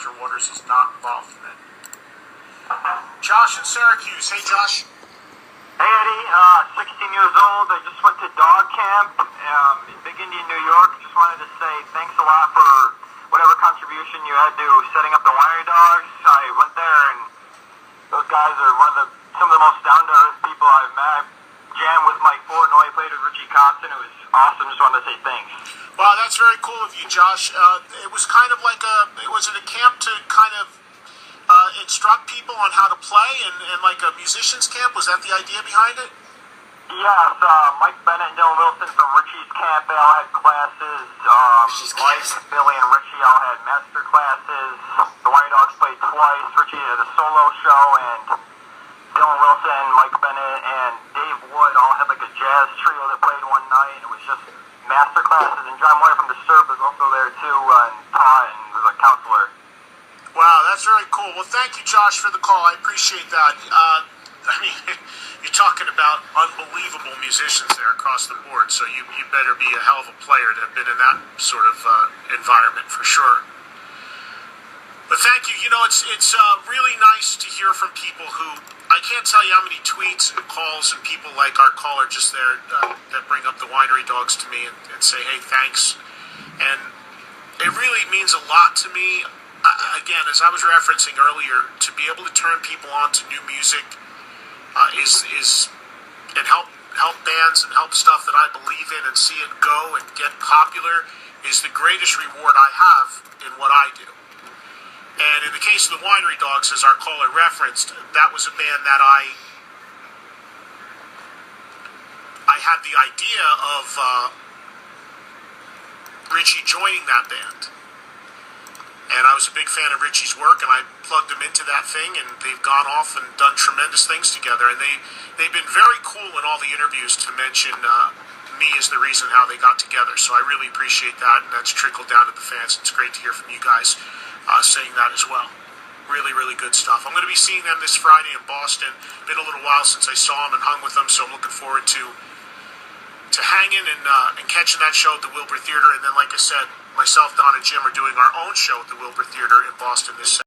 Roger Waters is not involved in it. Josh in Syracuse. Hey, Josh. Hey, Eddie. 16 years old. I just went to dog camp in Big Indian, New York. Just wanted to say thanks a lot for whatever contribution you had to setting up the Winery Dogs. I went there, and those guys are some of the most down-to-earth people I've met. I jammed with Mike Portnoy, played with Richie Kotzen. It was awesome. Just wanted to say thanks. Wow, that's very cool of you, Josh. It was kind of like was it a camp to kind of instruct people on how to play and like a musician's camp? Was that the idea behind it? Yes, Mike Bennett and Dylan Wilson from Richie's camp, they all had classes. Mike, Billy, and Richie all had master classes. The Winery Dogs played twice. Richie did a solo show, and Dylan Wilson, Mike Bennett, and Dave Wood all had like a jazz trio that played one night. It was just master classes, and John Moyer from Disturbed was also there too, and taught and was a counselor. Wow, that's very cool. Well, thank you, Josh, for the call. I appreciate that. I mean, you're talking about unbelievable musicians there across the board, so you better be a hell of a player to have been in that sort of environment for sure. But thank you. You know, it's really nice to hear from people who, I can't tell you how many tweets and calls and people like our caller just there that bring up the Winery Dogs to me and say, hey, thanks. And it really means a lot to me. Again, as I was referencing earlier, to be able to turn people on to new music is and help bands and help stuff that I believe in and see it go and get popular is the greatest reward I have in what I do. And in the case of the Winery Dogs, as our caller referenced, that was a band that I had the idea of Richie joining that band. And I was a big fan of Richie's work, and I plugged them into that thing, and they've gone off and done tremendous things together. And they've been very cool in all the interviews to mention me as the reason how they got together. So I really appreciate that, and that's trickled down to the fans. It's great to hear from you guys saying that as well. Really, really good stuff. I'm going to be seeing them this Friday in Boston. Been a little while since I saw them and hung with them, so I'm looking forward to hanging and catching that show at the Wilbur Theater. And then, like I said, myself, Don, and Jim are doing our own show at the Wilbur Theater in Boston this